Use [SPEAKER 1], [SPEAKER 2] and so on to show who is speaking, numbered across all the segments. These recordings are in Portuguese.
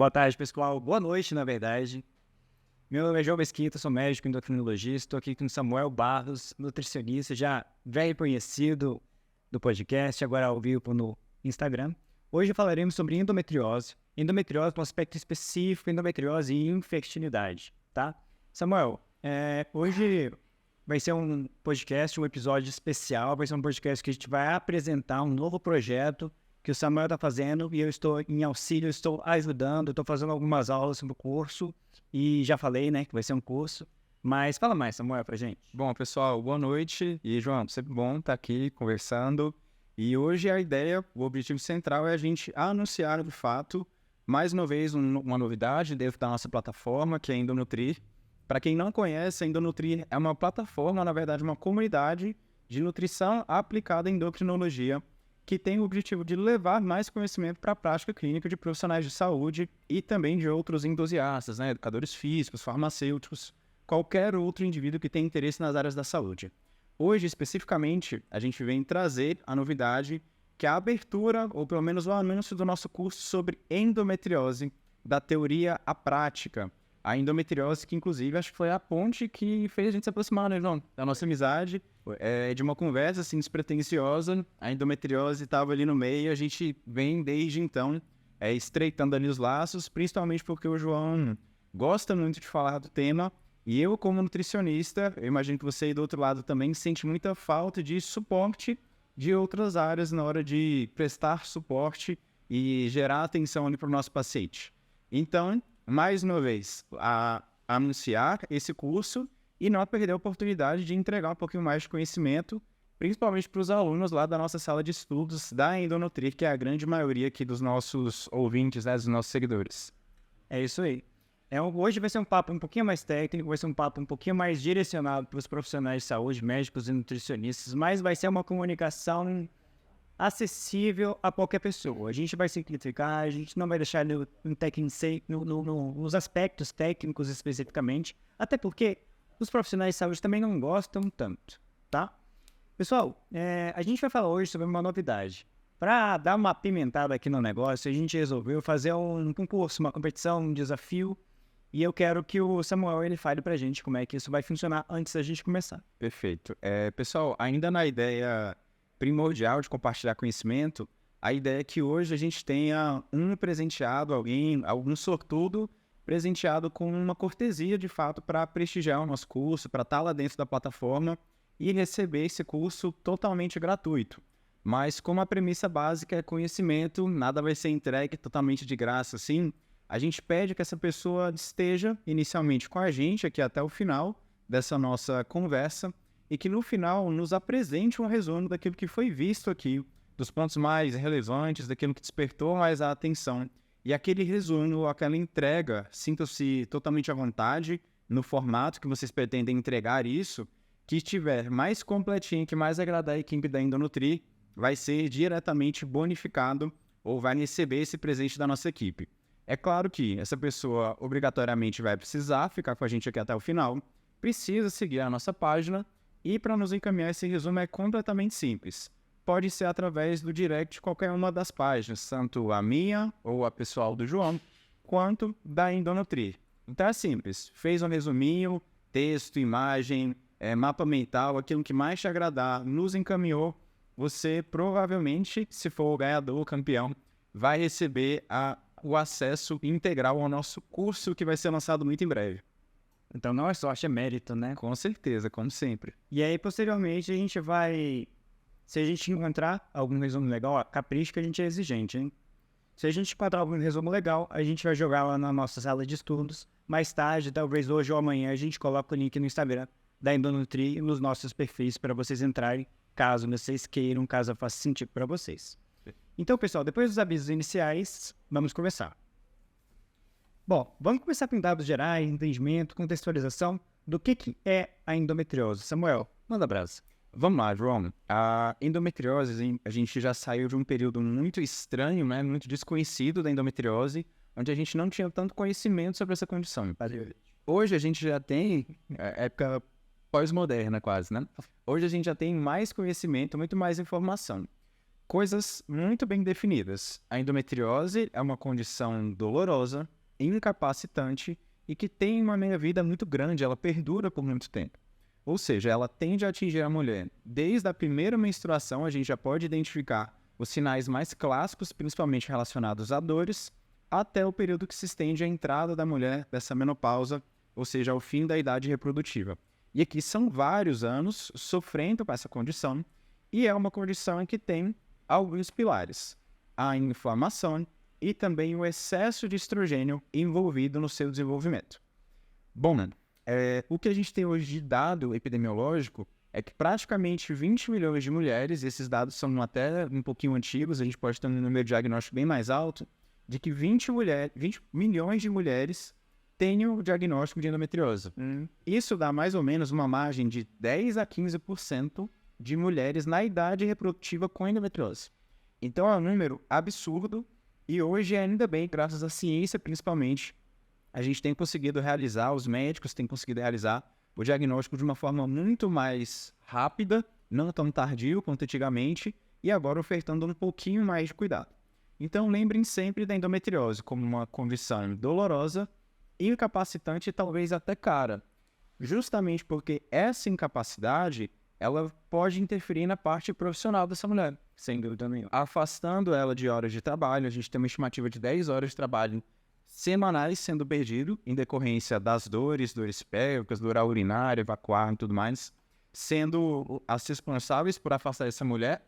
[SPEAKER 1] Boa tarde, pessoal. Boa noite, na verdade. Meu nome é João Mesquita, sou médico endocrinologista. Estou aqui com o Samuel Barros, nutricionista, já velho conhecido do podcast, agora ao vivo no Instagram. Hoje falaremos sobre endometriose. Endometriose um aspecto específico, endometriose e infertilidade, tá? Samuel, hoje vai ser um podcast, um episódio especial. Vai ser um podcast que a gente vai apresentar um novo projeto que o Samuel está fazendo e eu estou em auxílio, estou ajudando, estou fazendo algumas aulas sobre o curso e já falei, né, que vai ser um curso. Mas fala mais, Samuel, pra gente.
[SPEAKER 2] Bom, pessoal, boa noite. E, João, sempre bom estar aqui conversando. E hoje a ideia, o objetivo central é a gente anunciar, de fato, mais uma vez uma novidade dentro da nossa plataforma, que é a Endonutrir. Para quem não conhece, a Endonutrir é uma plataforma, na verdade, uma comunidade de nutrição aplicada em endocrinologia, que tem o objetivo de levar mais conhecimento para a prática clínica de profissionais de saúde e também de outros entusiastas, né? Educadores físicos, farmacêuticos, qualquer outro indivíduo que tenha interesse nas áreas da saúde. Hoje, especificamente, a gente vem trazer a novidade que é a abertura, ou pelo menos o anúncio do nosso curso sobre endometriose, da teoria à prática. A endometriose, que inclusive acho que foi a ponte que fez a gente se aproximar, né, João? Da nossa amizade, de uma conversa assim despretensiosa. A endometriose estava ali no meio e a gente vem desde então estreitando ali os laços, principalmente porque o João gosta muito de falar do tema e eu, como nutricionista, eu imagino que você aí do outro lado também sente muita falta de suporte de outras áreas na hora de prestar suporte e gerar atenção ali para o nosso paciente. Então, mais uma vez, a anunciar esse curso e não perder a oportunidade de entregar um pouquinho mais de conhecimento, principalmente para os alunos lá da nossa sala de estudos da Endonutrir, que é a grande maioria aqui dos nossos ouvintes, né, dos nossos seguidores.
[SPEAKER 1] É isso aí. Hoje vai ser um papo um pouquinho mais técnico, vai ser um papo um pouquinho mais direcionado para os profissionais de saúde, médicos e nutricionistas, mas vai ser uma comunicação acessível a qualquer pessoa. A gente vai simplificar, a gente não vai deixar nos aspectos técnicos especificamente, até porque os profissionais de saúde também não gostam tanto, tá? Pessoal, a gente vai falar hoje sobre uma novidade. Para dar uma apimentada aqui no negócio, a gente resolveu fazer um concurso, uma competição, um desafio, e eu quero que o Samuel ele fale pra gente como é que isso vai funcionar antes da gente começar.
[SPEAKER 2] Perfeito. Pessoal, ainda na ideia primordial de compartilhar conhecimento, a ideia é que hoje a gente tenha um presenteado, algum sortudo presenteado com uma cortesia, de fato, para prestigiar o nosso curso, para estar lá dentro da plataforma e receber esse curso totalmente gratuito. Mas como a premissa básica é conhecimento, nada vai ser entregue totalmente de graça, assim, a gente pede que essa pessoa esteja inicialmente com a gente aqui até o final dessa nossa conversa, e que no final nos apresente um resumo daquilo que foi visto aqui, dos pontos mais relevantes, daquilo que despertou mais a atenção. E aquele resumo, aquela entrega, sinta-se totalmente à vontade no formato que vocês pretendem entregar isso, que estiver mais completinho, que mais agradar a equipe da Endonutrir, vai ser diretamente bonificado ou vai receber esse presente da nossa equipe. É claro que essa pessoa obrigatoriamente vai precisar ficar com a gente aqui até o final, precisa seguir a nossa página. E para nos encaminhar esse resumo é completamente simples. Pode ser através do direct de qualquer uma das páginas, tanto a minha ou a pessoal do João, quanto da Endonutrir. Então é simples, fez um resuminho, texto, imagem, mapa mental, aquilo que mais te agradar, nos encaminhou, você provavelmente, se for o ganhador, o campeão, vai receber o acesso integral ao nosso curso que vai ser lançado muito em breve.
[SPEAKER 1] Então não é sorte, é mérito, né?
[SPEAKER 2] Com certeza, como sempre.
[SPEAKER 1] E aí, posteriormente, a gente vai... Se a gente encontrar algum resumo legal, capricho que a gente é exigente, hein? Se a gente encontrar algum resumo legal, a gente vai jogar lá na nossa sala de estudos. Mais tarde, talvez hoje ou amanhã, a gente coloca o link no Instagram da Endonutrir e nos nossos perfis para vocês entrarem, caso vocês queiram, caso faça sentido para vocês. Então, pessoal, depois dos avisos iniciais, vamos começar. Bom, vamos começar com dados gerais, entendimento, contextualização do que é a endometriose. Samuel, manda brasa.
[SPEAKER 2] Vamos lá, João. A endometriose, a gente já saiu de um período muito estranho, né, muito desconhecido da endometriose, onde a gente não tinha tanto conhecimento sobre essa condição. Hoje a gente já tem, época pós-moderna quase, né? Hoje a gente já tem mais conhecimento, muito mais informação. coisas muito bem definidas. A endometriose é uma condição dolorosa, incapacitante e que tem uma meia-vida muito grande, ela perdura por muito tempo. Ou seja, ela tende a atingir a mulher. Desde a primeira menstruação, a gente já pode identificar os sinais mais clássicos, principalmente relacionados a dores, até o período que se estende à entrada da mulher dessa menopausa, ou seja, ao fim da idade reprodutiva. E aqui são vários anos sofrendo com essa condição, e é uma condição em que tem alguns pilares: a inflamação e também o excesso de estrogênio envolvido no seu desenvolvimento. Bom, o que a gente tem hoje de dado epidemiológico é que praticamente 20 milhões de mulheres, esses dados são até um pouquinho antigos, a gente pode ter um número de diagnóstico bem mais alto, de que 20 milhões de mulheres têm o diagnóstico de endometriose. Isso dá mais ou menos uma margem de 10 a 15% de mulheres na idade reprodutiva com endometriose. Então é um número absurdo e hoje, ainda bem, graças à ciência principalmente, a gente tem conseguido realizar, os médicos têm conseguido realizar o diagnóstico de uma forma muito mais rápida, não tão tardio quanto antigamente, e agora ofertando um pouquinho mais de cuidado. Então lembrem sempre da endometriose como uma condição dolorosa, incapacitante e talvez até cara, justamente porque essa incapacidade ela pode interferir na parte profissional dessa mulher, sem dúvida nenhuma. Afastando ela de horas de trabalho, a gente tem uma estimativa de 10 horas de trabalho semanais sendo perdido em decorrência das dores pélvicas, dor urinária, evacuar e tudo mais, sendo as responsáveis por afastar essa mulher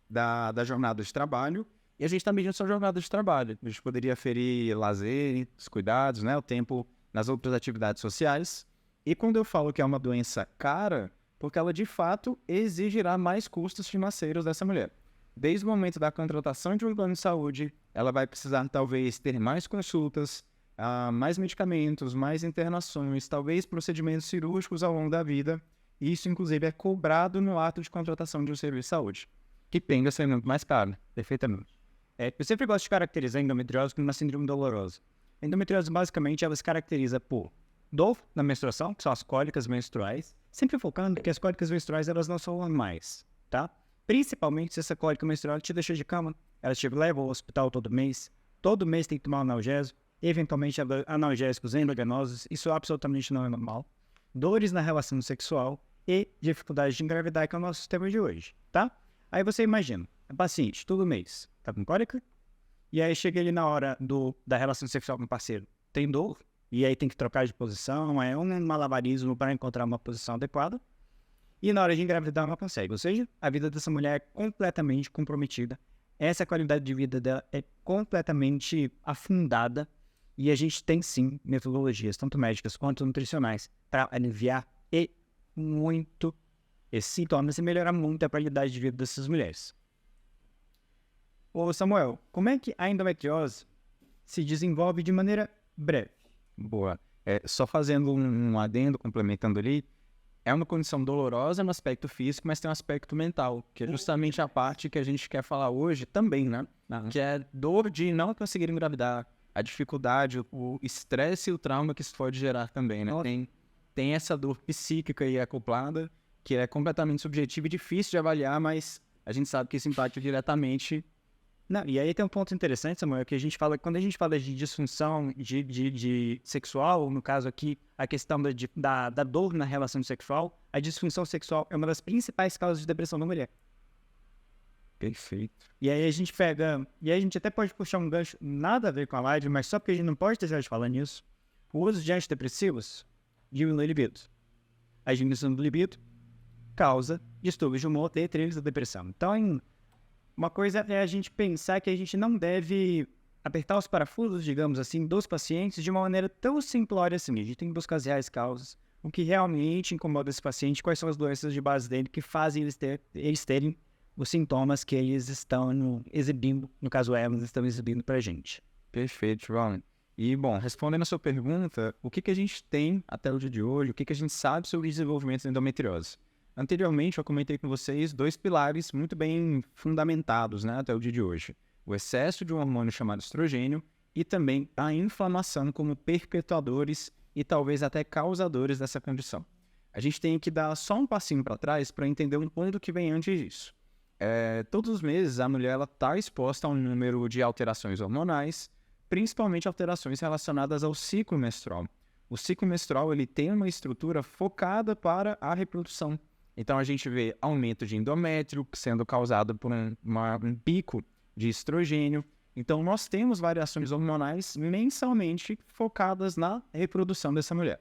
[SPEAKER 2] da jornada de trabalho. E a gente está medindo sua jornada de trabalho. A gente poderia ferir lazer, os cuidados, né, o tempo nas outras atividades sociais. E quando eu falo que é uma doença cara, porque ela de fato exigirá mais custos financeiros dessa mulher. Desde o momento da contratação de um plano de saúde, ela vai precisar talvez ter mais consultas, mais medicamentos, mais internações, talvez procedimentos cirúrgicos ao longo da vida. E isso, inclusive, é cobrado no ato de contratação de um serviço de saúde, que tende a ser muito mais caro.
[SPEAKER 1] Perfeitamente. Eu sempre gosto de caracterizar a endometriose como uma síndrome dolorosa. A endometriose, basicamente, ela se caracteriza por dor na menstruação, que são as cólicas menstruais, sempre focando que as cólicas menstruais elas não são normais, tá? Principalmente se essa cólica menstrual te deixa de cama, ela te leva ao hospital todo mês tem que tomar um analgésico, eventualmente analgésicos endovenosos, isso absolutamente não é normal. Dores na relação sexual e dificuldade de engravidar, que é o nosso tema de hoje, tá? Aí você imagina, a paciente todo mês tá com cólica, e aí chega ele na hora da relação sexual com o parceiro, tem dor, e aí tem que trocar de posição, é um malabarismo para encontrar uma posição adequada. E na hora de engravidar não consegue. Ou seja, a vida dessa mulher é completamente comprometida. Essa qualidade de vida dela é completamente afundada. E a gente tem sim metodologias, tanto médicas quanto nutricionais, para aliviar muito esses sintomas e melhorar muito a qualidade de vida dessas mulheres. Ô Samuel, como é que a endometriose se desenvolve de maneira breve?
[SPEAKER 2] Boa. Só fazendo um adendo, complementando ali, é uma condição dolorosa no aspecto físico, mas tem um aspecto mental, que é justamente a parte que a gente quer falar hoje também, né? Que é dor de não conseguir engravidar, a dificuldade, o estresse e o trauma que isso pode gerar também, né? Tem essa dor psíquica aí acoplada, que é completamente subjetiva e difícil de avaliar, mas a gente sabe que isso impacta diretamente.
[SPEAKER 1] Não, e aí tem um ponto interessante, Samuel, que a gente fala, quando a gente fala de disfunção de sexual, no caso aqui, a questão da dor na relação sexual, a disfunção sexual é uma das principais causas de depressão da mulher.
[SPEAKER 2] Perfeito.
[SPEAKER 1] E aí a gente até pode puxar um gancho, nada a ver com a live, mas só porque a gente não pode deixar de falar nisso, o uso de antidepressivos diminui a libido. A diminuição do libido causa distúrbios de humor e entre eles a depressão. Então, uma coisa é a gente pensar que a gente não deve apertar os parafusos, digamos assim, dos pacientes de uma maneira tão simplória assim. A gente tem que buscar as reais causas, o que realmente incomoda esse paciente, quais são as doenças de base dele que fazem eles terem os sintomas que eles estão exibindo, no caso elas estão exibindo pra gente.
[SPEAKER 2] Perfeito, João. E, bom, respondendo a sua pergunta, o que a gente tem até o dia de hoje, o que a gente sabe sobre o desenvolvimento da endometriose? Anteriormente, eu comentei com vocês 2 pilares muito bem fundamentados, né, até o dia de hoje. O excesso de um hormônio chamado estrogênio e também a inflamação como perpetuadores e talvez até causadores dessa condição. A gente tem que dar só um passinho para trás para entender um ponto que vem antes disso. todos os meses a mulher está exposta a um número de alterações hormonais, principalmente alterações relacionadas ao ciclo menstrual. O ciclo menstrual ele tem uma estrutura focada para a reprodução. Então a gente vê aumento de endométrio sendo causado por um pico de estrogênio. Então nós temos variações hormonais mensalmente focadas na reprodução dessa mulher.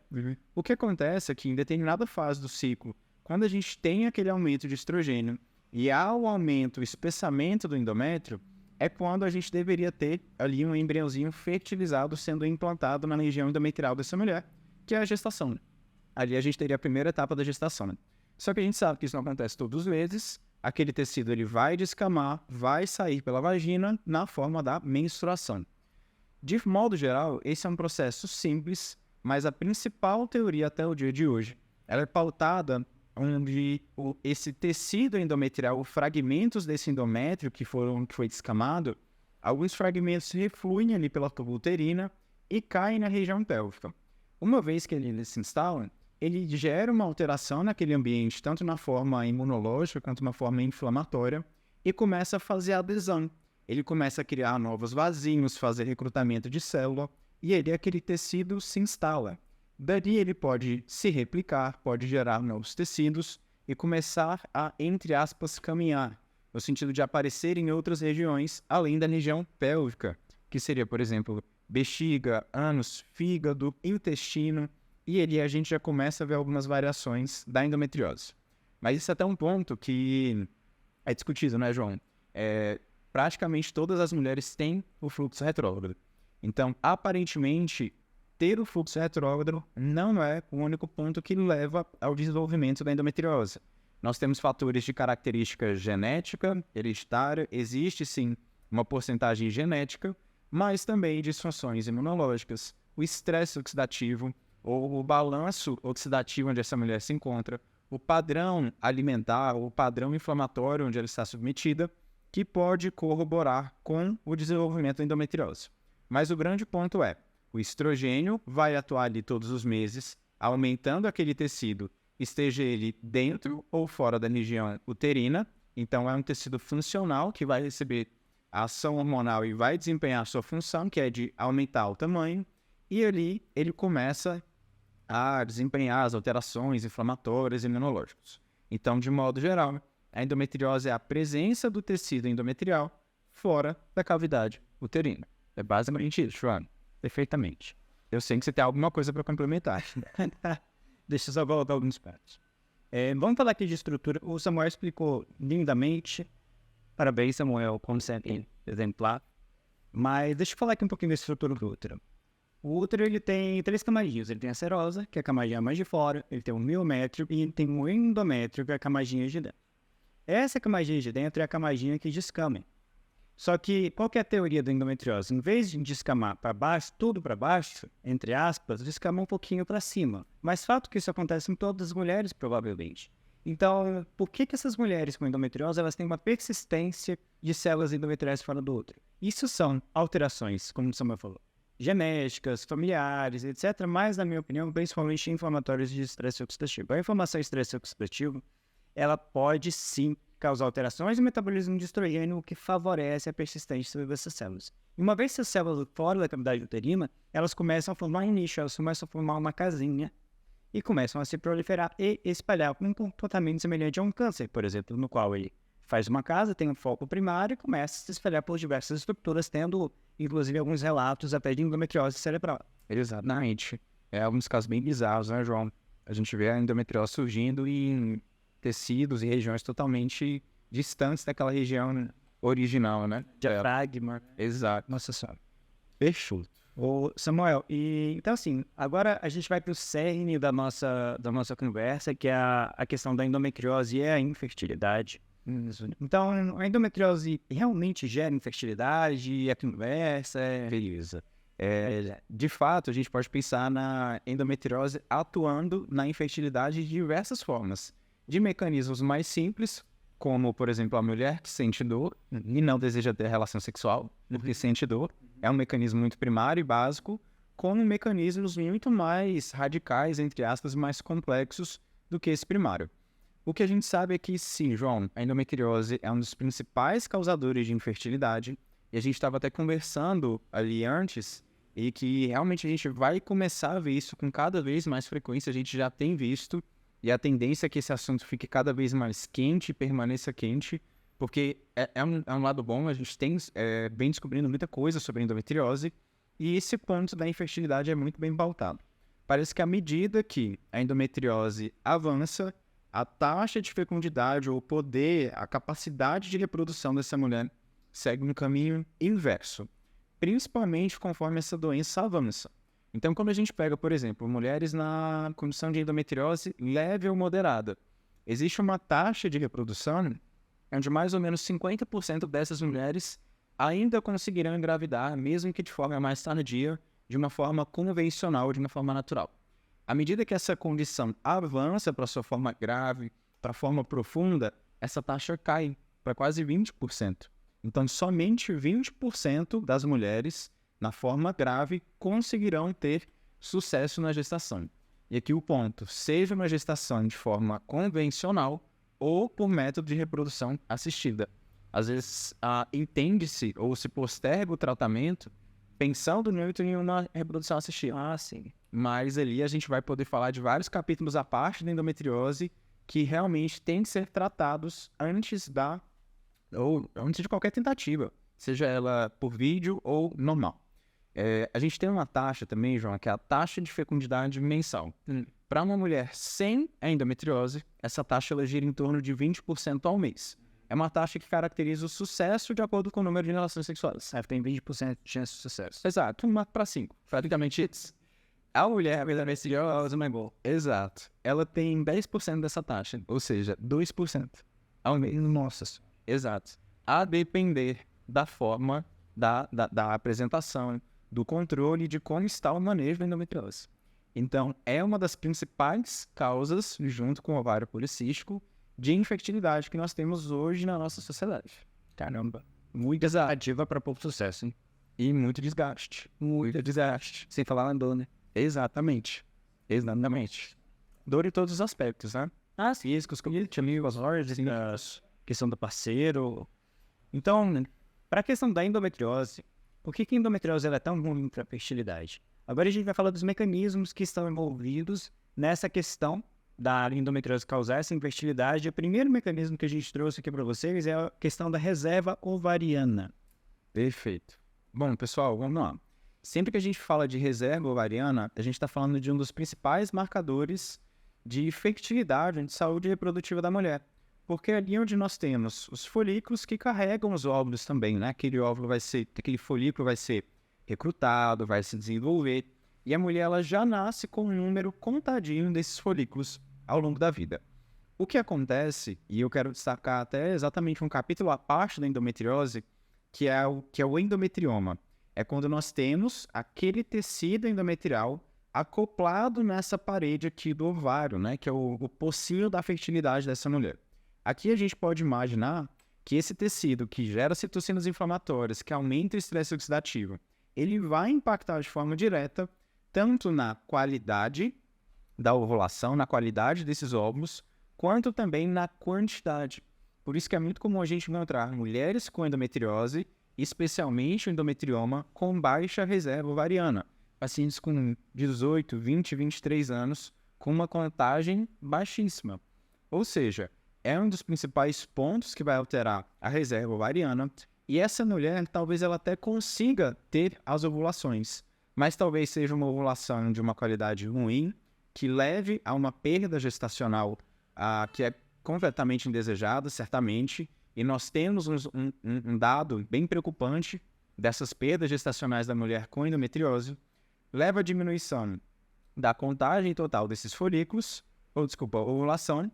[SPEAKER 2] O que acontece é que em determinada fase do ciclo, quando a gente tem aquele aumento de estrogênio e há o aumento, o espessamento do endométrio, é quando a gente deveria ter ali um embriãozinho fertilizado sendo implantado na região endometrial dessa mulher, que é a gestação. Ali a gente teria a primeira etapa da gestação, né? Só que a gente sabe que isso não acontece todos os meses, aquele tecido ele vai descamar, vai sair pela vagina na forma da menstruação. De modo geral, esse é um processo simples, mas a principal teoria até o dia de hoje, ela é pautada onde esse tecido endometrial, os fragmentos desse endométrio que foi descamado, alguns fragmentos refluem ali pela tuba uterina e caem na região pélvica. Uma vez que ele se instala, ele gera uma alteração naquele ambiente, tanto na forma imunológica quanto na forma inflamatória, e começa a fazer adesão. Ele começa a criar novos vasinhos, fazer recrutamento de célula, e aquele tecido se instala. Dali ele pode se replicar, pode gerar novos tecidos e começar a, entre aspas, caminhar, no sentido de aparecer em outras regiões, além da região pélvica, que seria, por exemplo, bexiga, ânus, fígado, intestino, e ali a gente já começa a ver algumas variações da endometriose. Mas isso é até um ponto que é discutido, né, João? Praticamente todas as mulheres têm o fluxo retrógrado. Então, aparentemente, ter o fluxo retrógrado não é o único ponto que leva ao desenvolvimento da endometriose. Nós temos fatores de característica genética, hereditária, existe sim uma porcentagem genética, mas também disfunções imunológicas, o estresse oxidativo, ou o balanço oxidativo onde essa mulher se encontra, o padrão alimentar, o padrão inflamatório onde ela está submetida, que pode corroborar com o desenvolvimento da endometriose. Mas o grande ponto é, o estrogênio vai atuar ali todos os meses, aumentando aquele tecido, esteja ele dentro ou fora da região uterina. Então, é um tecido funcional que vai receber a ação hormonal e vai desempenhar a sua função, que é de aumentar o tamanho. E ali ele começa a desempenhar as alterações inflamatórias e imunológicas. Então, de modo geral, a endometriose é a presença do tecido endometrial fora da cavidade uterina. É basicamente isso, João. Perfeitamente. Eu sei que você tem alguma coisa para complementar.
[SPEAKER 1] Deixa eu só voltar alguns pontos. Vamos falar aqui de estrutura. O Samuel explicou lindamente. Parabéns, Samuel, como sempre, exemplar. Mas deixa eu falar aqui um pouquinho da estrutura do útero. O útero ele tem 3 camadinhas. Ele tem a serosa, que é a camadinha mais de fora. Ele tem o miométrio e ele tem o endométrio, que é a camadinha de dentro. Essa camadinha de dentro é a camadinha que descama. Só que, qual que é a teoria da endometriose? Em vez de descamar para baixo, tudo para baixo, entre aspas, descama um pouquinho para cima. Mas fato que isso acontece em todas as mulheres, provavelmente. Então, por que essas mulheres com endometriose elas têm uma persistência de células endometriais fora do útero? Isso são alterações, como o Samuel falou, genéticas, familiares, etc. Mas, na minha opinião, principalmente inflamatórias de estresse oxidativo. A inflamação e estresse oxidativo, ela pode sim causar alterações no metabolismo de estrogênio, o que favorece a persistência dessas células. E uma vez essas células fora da cavidade uterina, elas começam a formar um nicho, elas começam a formar uma casinha e começam a se proliferar e espalhar com um comportamento semelhante a um câncer, por exemplo, no qual ele faz uma casa, tem um foco primário e começa a se espalhar por diversas estruturas, tendo, inclusive, alguns relatos até de endometriose cerebral.
[SPEAKER 2] Exatamente. Alguns casos bem bizarros, né, João? A gente vê a endometriose surgindo em tecidos e regiões totalmente distantes daquela região original, né?
[SPEAKER 1] Diafragma.
[SPEAKER 2] Exato.
[SPEAKER 1] Nossa Senhora.
[SPEAKER 2] Perfeito.
[SPEAKER 1] Ô, Samuel, então assim, agora a gente vai para o cerne da nossa conversa, que é a questão da endometriose e a infertilidade. Então, a endometriose realmente gera infertilidade? É conversa?
[SPEAKER 2] Beleza. De fato, a gente pode pensar na endometriose atuando na infertilidade de diversas formas. De mecanismos mais simples, como, por exemplo, a mulher que sente dor e não deseja ter relação sexual, porque sente dor. É um mecanismo muito primário e básico, como mecanismos muito mais radicais, entre aspas, mais complexos do que esse primário. O que a gente sabe é que sim, João, a endometriose é um dos principais causadores de infertilidade, e a gente estava até conversando ali antes, e que realmente a gente vai começar a ver isso com cada vez mais frequência, a gente já tem visto, e a tendência é que esse assunto fique cada vez mais quente e permaneça quente, porque é um lado bom, a gente vem descobrindo muita coisa sobre a endometriose, e esse ponto da infertilidade é muito bem pautado. Parece que à medida que a endometriose avança, a taxa de fecundidade, ou o poder, a capacidade de reprodução dessa mulher segue um caminho inverso, principalmente conforme essa doença avança. Então, quando a gente pega, por exemplo, mulheres na condição de endometriose leve ou moderada, existe uma taxa de reprodução onde mais ou menos 50% dessas mulheres ainda conseguirão engravidar, mesmo que de forma mais tardia, de uma forma convencional, de uma forma natural. À medida que essa condição avança para sua forma grave, para a forma profunda, essa taxa cai para quase 20%. Então, somente 20% das mulheres, na forma grave, conseguirão ter sucesso na gestação. E aqui o ponto, seja uma gestação de forma convencional ou por método de reprodução assistida. Às vezes, entende-se ou se posterga o tratamento pensando muito em uma reprodução assistida.
[SPEAKER 1] Sim.
[SPEAKER 2] Mas ali a gente vai poder falar de vários capítulos à parte da endometriose que realmente têm que ser tratados antes de qualquer tentativa, seja ela por vídeo ou normal. A gente tem uma taxa também, João, que é a taxa de fecundidade mensal. Para uma mulher sem a endometriose, essa taxa ela gira em torno de 20% ao mês. É uma taxa que caracteriza o sucesso de acordo com o número de relações sexuais.
[SPEAKER 1] Tem 20% de chance de sucesso.
[SPEAKER 2] Exato, 1 para 5, praticamente isso. A mulher endometriose, exato, ela tem 10% dessa taxa, ou seja, 2% ao mês.
[SPEAKER 1] Nossa.
[SPEAKER 2] Exato. A depender da forma da apresentação, do controle de como está o manejo da endometriose. Então, é uma das principais causas, junto com o ovário policístico, de infertilidade que nós temos hoje na nossa sociedade.
[SPEAKER 1] Caramba. Muito ativa para pouco sucesso, hein?
[SPEAKER 2] E muito desgaste. Muito desgaste.
[SPEAKER 1] Sem falar na dor, né?
[SPEAKER 2] Exatamente. Dor em todos os aspectos, né?
[SPEAKER 1] Físicos, cognitivos, questão do parceiro. Então, para a questão da endometriose, por que a endometriose ela é tão ruim para a fertilidade? Agora a gente vai falar dos mecanismos que estão envolvidos nessa questão da endometriose causar essa infertilidade. O primeiro mecanismo que a gente trouxe aqui para vocês é a questão da reserva ovariana.
[SPEAKER 2] Perfeito. Bom, pessoal, vamos lá. Sempre que a gente fala de reserva ovariana, a gente está falando de um dos principais marcadores de fertilidade, de saúde reprodutiva da mulher. Porque é ali onde nós temos os folículos que carregam os óvulos também, né? Aquele folículo vai ser recrutado, vai se desenvolver, e a mulher ela já nasce com um número contadinho desses folículos ao longo da vida. O que acontece, e eu quero destacar até exatamente um capítulo à parte da endometriose, que é o endometrioma. É quando nós temos aquele tecido endometrial acoplado nessa parede aqui do ovário, né? Que é o pocinho da fertilidade dessa mulher. Aqui a gente pode imaginar que esse tecido que gera citocinas inflamatórias, que aumenta o estresse oxidativo, ele vai impactar de forma direta tanto na qualidade da ovulação, na qualidade desses óvulos, quanto também na quantidade. Por isso que é muito comum a gente encontrar mulheres com endometriose, especialmente o endometrioma, com baixa reserva ovariana. Pacientes com 18, 20, 23 anos, com uma contagem baixíssima. Ou seja, é um dos principais pontos que vai alterar a reserva ovariana, e essa mulher, talvez ela até consiga ter as ovulações, mas talvez seja uma ovulação de uma qualidade ruim, que leve a uma perda gestacional que é completamente indesejada, certamente, e nós temos um dado bem preocupante dessas perdas gestacionais da mulher com endometriose, leva à diminuição da contagem total desses folículos, ovulação,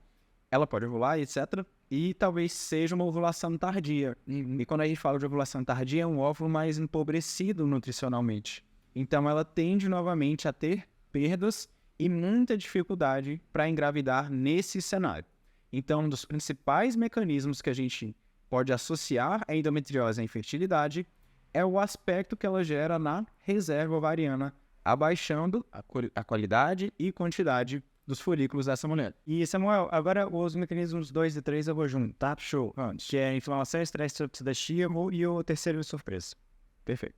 [SPEAKER 2] ela pode ovular, etc., e talvez seja uma ovulação tardia. E quando a gente fala de ovulação tardia, é um óvulo mais empobrecido nutricionalmente. Então, ela tende novamente a ter perdas e muita dificuldade para engravidar nesse cenário. Então, um dos principais mecanismos que a gente pode associar a endometriose à infertilidade é o aspecto que ela gera na reserva ovariana, abaixando a qualidade e quantidade dos folículos dessa mulher.
[SPEAKER 1] E, Samuel, agora os mecanismos 2 e 3 eu vou juntar,
[SPEAKER 2] Show. Antes.
[SPEAKER 1] que é a inflamação, estresse oxidativo e o terceiro de surpresa.
[SPEAKER 2] Perfeito.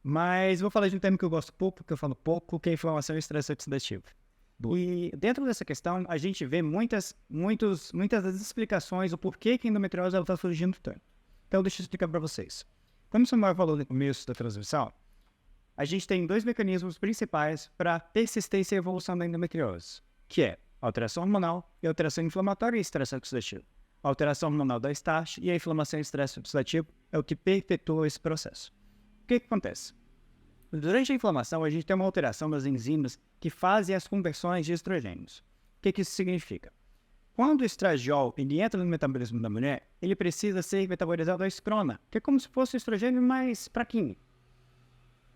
[SPEAKER 1] Mas vou falar de um tema que eu gosto pouco, que eu falo pouco, que é a inflamação e estresse oxidativo.
[SPEAKER 2] Boa.
[SPEAKER 1] E dentro dessa questão, a gente vê muitas das explicações do porquê que a endometriose está surgindo tanto. Então, deixa eu explicar para vocês. Como o Samuel falou no começo da transmissão, a gente tem 2 mecanismos principais para a persistência e evolução da endometriose, que é a alteração hormonal e a alteração inflamatória e estresse oxidativo. A alteração hormonal dá start e a inflamação e estresse oxidativo é o que perpetua esse processo. O que acontece? Durante a inflamação, a gente tem uma alteração das enzimas que fazem as conversões de estrogênios. O que isso significa? Quando o estradiol ele entra no metabolismo da mulher, ele precisa ser metabolizado à estrona, que é como se fosse o estrogênio mais fraquinho.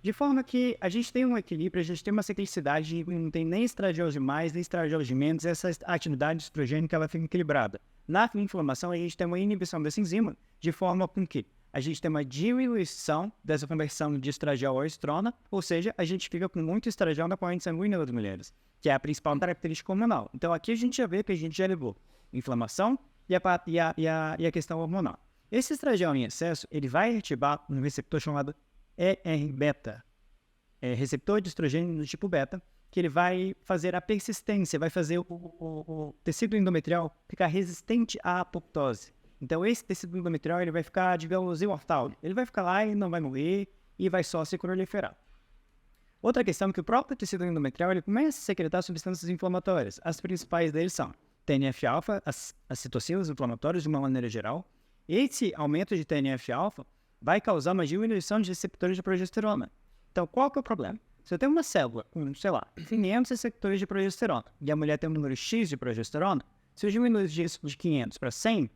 [SPEAKER 1] De forma que a gente tem um equilíbrio, a gente tem uma ciclicidade, não tem nem estradiol de mais, nem estradiol de menos, essa atividade estrogênica ela fica equilibrada. Na inflamação, a gente tem uma inibição dessa enzima, de forma com que a gente tem uma diminuição dessa conversão de estradiol à estrona, ou seja, a gente fica com muito estradiol na corrente sanguínea das mulheres, que é a principal característica hormonal. Então aqui a gente já vê que a gente já levou inflamação e a questão hormonal. Esse estradiol em excesso, ele vai ativar um receptor chamado ER-beta, receptor de estrogênio do tipo beta, que ele vai fazer a persistência, vai fazer o tecido endometrial ficar resistente à apoptose. Então, esse tecido endometrial ele vai ficar, digamos, imortal. Ele vai ficar lá e não vai morrer e vai só se proliferar. Outra questão é que o próprio tecido endometrial ele começa a secretar substâncias inflamatórias. As principais deles são TNF-alfa, as citocinas inflamatórias de uma maneira geral. Esse aumento de TNF-alfa vai causar uma diminuição de receptores de progesterona. Então, qual que é o problema? Se eu tenho uma célula com, 500 receptores de progesterona e a mulher tem um número X de progesterona, se eu diminuir isso de 500 para 100,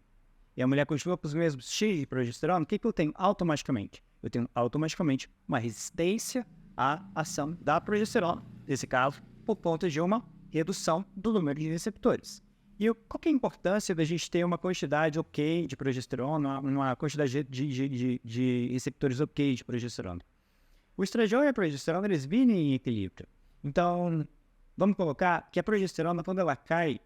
[SPEAKER 1] e a mulher continua com os mesmos X de progesterona, o que eu tenho automaticamente? Eu tenho automaticamente uma resistência à ação da progesterona, nesse caso, por conta de uma redução do número de receptores. E qual que é a importância da gente ter uma quantidade ok de progesterona, uma quantidade de receptores ok de progesterona? O estradiol e a progesterona, eles vivem em equilíbrio. Então, vamos colocar que a progesterona, quando ela cai,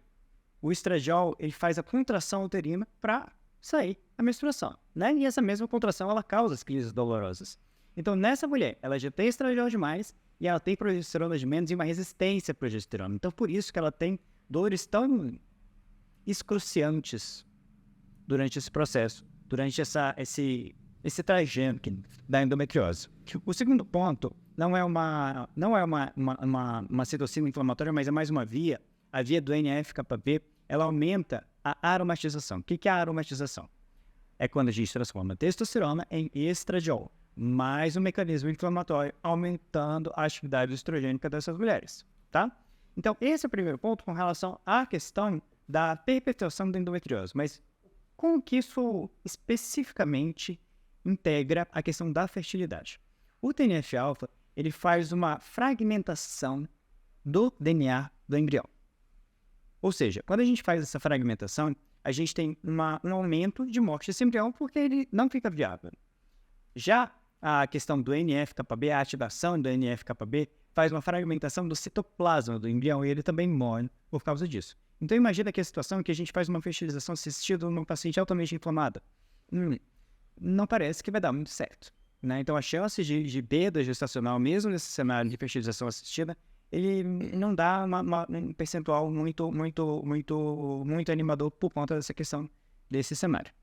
[SPEAKER 1] o estradiol ele faz a contração uterina para sair a menstruação, né? E essa mesma contração, ela causa as crises dolorosas. Então, nessa mulher, ela já tem estradiol demais e ela tem progesterona de menos e uma resistência à progesterona. Então, por isso que ela tem dores tão excruciantes durante esse processo, durante esse trajeto da endometriose. O segundo ponto não é uma citocina inflamatória, mas é mais uma via. A via do NF-κB, ela aumenta a aromatização. O que é a aromatização? É quando a gente transforma a testosterona em estradiol, mais um mecanismo inflamatório, aumentando a atividade estrogênica dessas mulheres, tá? Então, esse é o primeiro ponto com relação à questão da perpetuação da endometriose. Mas como que isso especificamente integra a questão da fertilidade? O TNF-alfa, ele faz uma fragmentação do DNA do embrião. Ou seja, quando a gente faz essa fragmentação, a gente tem um aumento de morte desse embrião porque ele não fica viável. Já a questão do NF-κB, a ativação do NF-κB, faz uma fragmentação do citoplasma do embrião e ele também morre por causa disso. Então imagina que a situação é que a gente faz uma fertilização assistida num paciente altamente inflamado. Não parece que vai dar muito certo, né? Então a chance de perda gestacional, mesmo nesse cenário de fertilização assistida, ele não dá um percentual muito animador por conta dessa questão desse cenário.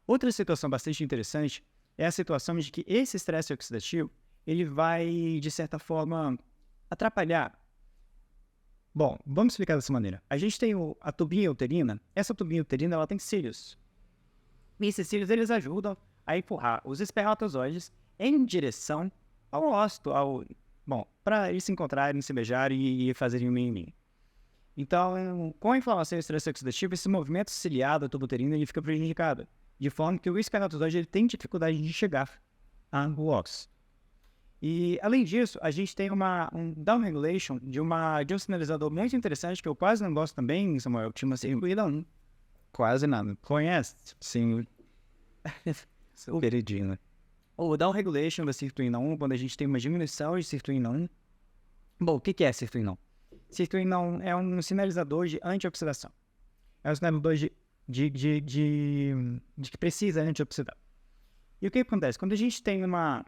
[SPEAKER 1] Outra situação bastante interessante é a situação de que esse estresse oxidativo ele vai, de certa forma, atrapalhar. Bom, vamos explicar dessa maneira. A gente tem a tubinha uterina. Essa tubinha uterina ela tem cílios. E esses cílios eles ajudam a empurrar os espermatozoides em direção ao óvulo, para eles se encontrarem, se beijarem e fazerem um mimimi. Então, com a inflamação e estresse oxidativo, esse movimento ciliado da tuba uterina ele fica prejudicado, de forma que o espermatozoide ele tem dificuldade de chegar ao óvulo. E, além disso, a gente tem um downregulation de um sinalizador muito interessante, que eu quase não gosto também, Samuel, que chama-se Circuina-1.
[SPEAKER 2] Quase nada.
[SPEAKER 1] Conhece?
[SPEAKER 2] Sim. Peridina.
[SPEAKER 1] O downregulation da sirtuina 1, quando a gente tem uma diminuição de sirtuina 1. Bom, o que é sirtuina 1? citrullinol é um sinalizador de antioxidação. É um sinalizador de que precisa antioxidar. E o que acontece? Quando a gente tem uma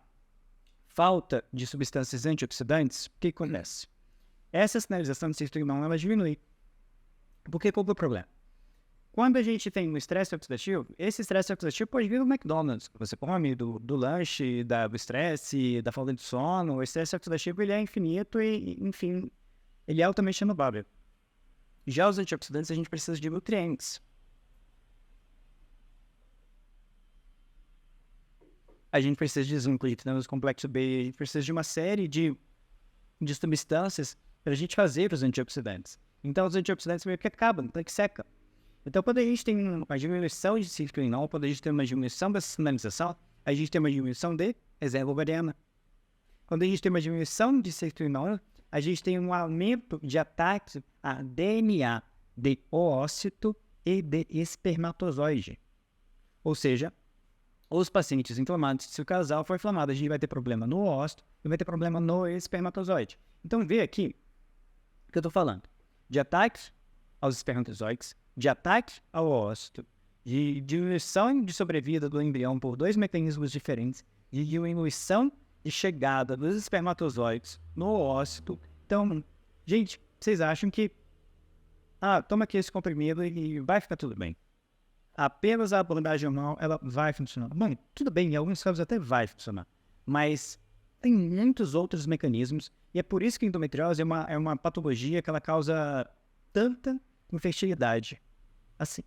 [SPEAKER 1] falta de substâncias antioxidantes, o que acontece? Essa sinalização de citrullinol, ela diminui. Porque qual é o problema? Quando a gente tem um estresse oxidativo, esse estresse oxidativo pode vir do McDonald's, que você come, do lanche, do estresse, da falta de sono. O estresse oxidativo ele é infinito e, enfim, ele é altamente renovável. Já os antioxidantes, a gente precisa de nutrientes. A gente precisa de zinco, de complexo B, a gente precisa de uma série de substâncias para a gente fazer os antioxidantes. Então, os antioxidantes meio que acabam, então que seca. Então, quando a gente tem uma diminuição de citrullinol, quando a gente tem uma diminuição dessa sinalização, a gente tem uma diminuição de reserva ovariana. Quando a gente tem uma diminuição de citrullinol, a gente tem um aumento de ataque a DNA de oócito e de espermatozoide. Ou seja, os pacientes inflamados, se o casal for inflamado, a gente vai ter problema no oócito e vai ter problema no espermatozoide. Então, vê aqui o que eu estou falando. De ataques aos espermatozoides, de ataque ao oócito, de diminuição de sobrevida do embrião por dois mecanismos diferentes, de diminuição de chegada dos espermatozoides no oócito. Então, gente, vocês acham que toma aqui esse comprimido e vai ficar tudo bem? Apenas a abordagem hormonal, ela vai funcionar. Bom, tudo bem, em alguns casos até vai funcionar, mas tem muitos outros mecanismos, e é por isso que a endometriose é uma patologia que ela causa tanta infertilidade assim.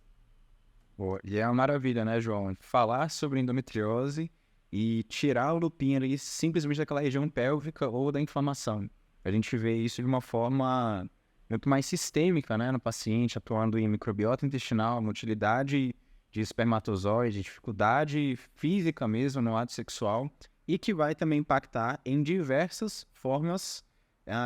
[SPEAKER 2] Boa. E é uma maravilha, né, João? Falar sobre endometriose e tirar o lupin ali simplesmente daquela região pélvica ou da inflamação. A gente vê isso de uma forma muito mais sistêmica, né, no paciente, atuando em microbiota intestinal, motilidade de espermatozoide, dificuldade física mesmo no ato sexual, e que vai também impactar em diversas formas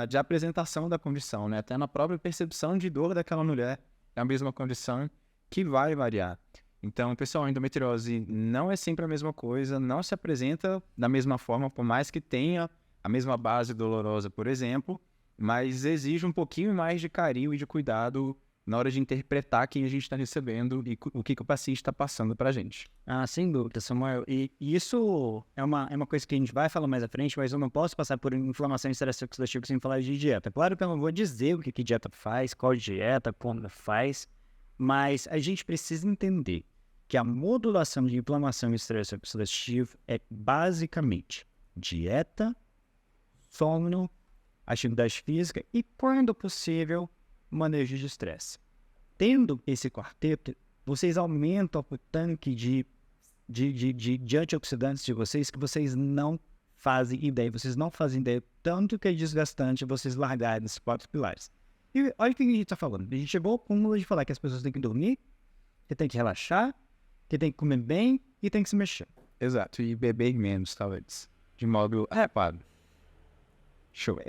[SPEAKER 2] de apresentação da condição, né? Até na própria percepção de dor daquela mulher, é a mesma condição que vai variar. Então, pessoal, a endometriose não é sempre a mesma coisa, não se apresenta da mesma forma, por mais que tenha a mesma base dolorosa, por exemplo, mas exige um pouquinho mais de carinho e de cuidado na hora de interpretar quem a gente está recebendo e o que o paciente está passando para a gente.
[SPEAKER 1] Sem dúvida, Samuel. E isso é uma coisa que a gente vai falar mais à frente, mas eu não posso passar por inflamação e estresse oxidativo sem falar de dieta. Claro que eu não vou dizer o que dieta faz, qual dieta, como faz, mas a gente precisa entender que a modulação de inflamação e estresse oxidativo é basicamente dieta, sono, atividade física e, quando possível, manejo de estresse. Tendo esse quarteto, vocês aumentam o tanque de antioxidantes de vocês que vocês não fazem ideia. Vocês não fazem ideia tanto que é desgastante vocês largarem esses 4 pilares. E olha o que a gente está falando. A gente chegou ao cúmulo de falar que as pessoas têm que dormir, que tem que relaxar, que tem que comer bem e tem que se mexer.
[SPEAKER 2] Exato, e beber menos, talvez, de modo adequado. Show.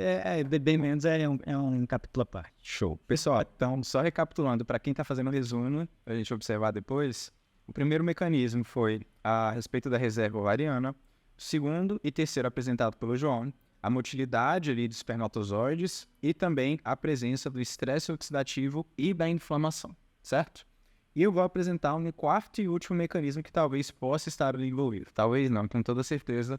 [SPEAKER 1] Beber menos é um capítulo à parte.
[SPEAKER 2] Show. Pessoal, então, só recapitulando, para quem está fazendo o resumo, para a gente observar depois, o primeiro mecanismo foi a respeito da reserva ovariana, o segundo e terceiro apresentado pelo João, a motilidade ali dos espermatozoides e também a presença do estresse oxidativo e da inflamação, certo? E eu vou apresentar um quarto e último mecanismo que talvez possa estar envolvido, talvez não, com toda certeza,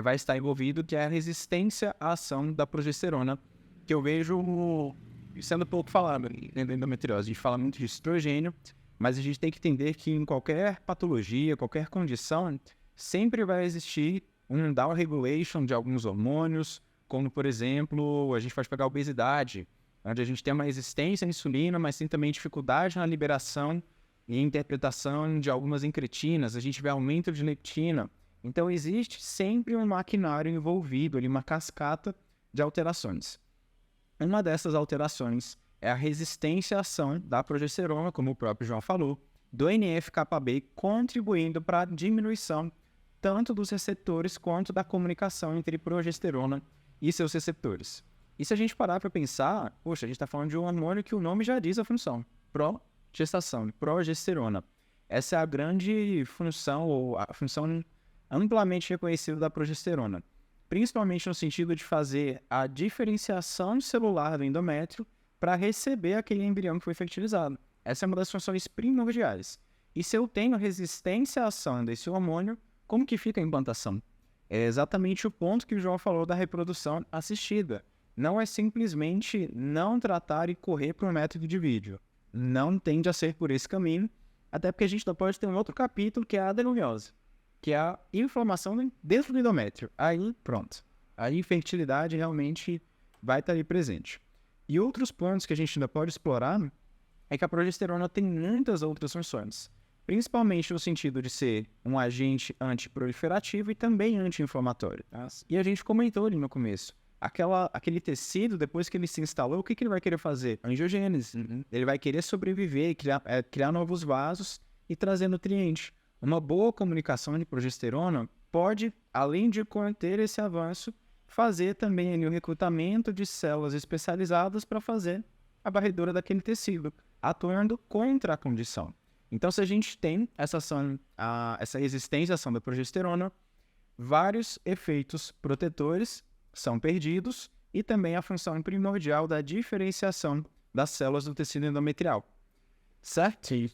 [SPEAKER 2] vai estar envolvido, que é a resistência à ação da progesterona, que eu vejo sendo pouco falado dentro da endometriose. A gente fala muito de estrogênio, mas a gente tem que entender que em qualquer patologia, qualquer condição, sempre vai existir um down regulation de alguns hormônios, como, por exemplo, a gente pode pegar a obesidade, onde a gente tem uma resistência à insulina, mas tem também dificuldade na liberação e interpretação de algumas incretinas, a gente vê aumento de leptina. Então, existe sempre um maquinário envolvido ali, uma cascata de alterações. Uma dessas alterações é a resistência à ação da progesterona, como o próprio João falou, do NF-κB, contribuindo para a diminuição tanto dos receptores quanto da comunicação entre progesterona e seus receptores. E se a gente parar para pensar, poxa, a gente está falando de um hormônio que o nome já diz a função, progestação, progesterona. Essa é a grande função, ou a função amplamente reconhecida da progesterona. principalmente no sentido de fazer a diferenciação celular do endométrio para receber aquele embrião que foi fertilizado. Essa é uma das funções primordiais. E se eu tenho resistência à ação desse hormônio, como que fica a implantação? É exatamente o ponto que o João falou da reprodução assistida. Não é simplesmente não tratar e correr para um método de vídeo. Não tende a ser por esse caminho, até porque a gente ainda pode ter um outro capítulo que é a adenomiose, que é a inflamação dentro do endométrio. Aí, pronto. A infertilidade realmente vai estar ali presente. E outros pontos que a gente ainda pode explorar é que a progesterona tem muitas outras funções, principalmente no sentido de ser um agente antiproliferativo e também anti-inflamatório. E a gente comentou ali no começo, aquele tecido, depois que ele se instalou, o que ele vai querer fazer? Angiogênese. Ele vai querer sobreviver, criar novos vasos e trazer nutriente. Uma boa comunicação de progesterona pode, além de conter esse avanço, fazer também ali o recrutamento de células especializadas para fazer a varredura daquele tecido, atuando contra a condição. Então, se a gente tem essa resistência à ação da progesterona, vários efeitos protetores são perdidos e também a função primordial da diferenciação das células do tecido endometrial. Certo?
[SPEAKER 1] Sim.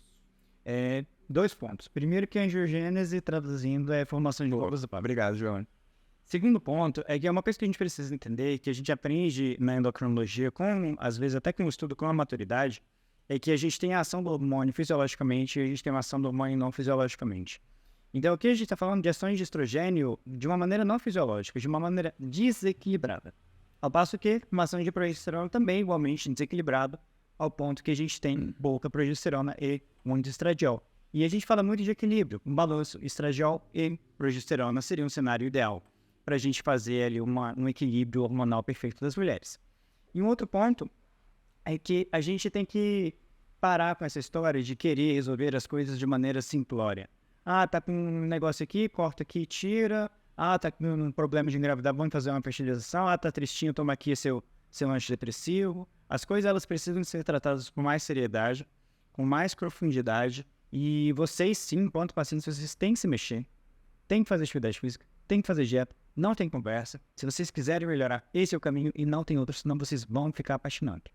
[SPEAKER 1] 2 pontos. Primeiro que a angiogênese, traduzindo, é a formação de glóbulos.
[SPEAKER 2] Obrigado, João.
[SPEAKER 1] Segundo ponto é que é uma coisa que a gente precisa entender, que a gente aprende na endocrinologia, às vezes até com o estudo com a maturidade, é que a gente tem a ação do hormônio fisiologicamente e a gente tem a ação do hormônio não fisiologicamente. Então, aqui a gente está falando de ações de estrogênio de uma maneira não fisiológica, de uma maneira desequilibrada. Ao passo que uma ação de progesterona também igualmente desequilibrada, ao ponto que a gente tem pouca progesterona e muito estradiol. E a gente fala muito de equilíbrio, um balanço estradiol e progesterona seria um cenário ideal para a gente fazer ali um equilíbrio hormonal perfeito das mulheres. E um outro ponto é que a gente tem que parar com essa história de querer resolver as coisas de maneira simplória. Ah, tá com um negócio aqui, corta aqui, tira. Ah, tá com um problema de engravidar, vamos fazer uma fertilização. Ah, tá tristinho, toma aqui seu antidepressivo. As coisas, elas precisam ser tratadas com mais seriedade, com mais profundidade. E vocês, sim, enquanto pacientes, vocês têm que se mexer. Tem que fazer atividade física, tem que fazer dieta, não tem conversa. Se vocês quiserem melhorar, esse é o caminho e não tem outro, senão vocês vão ficar apaixonados.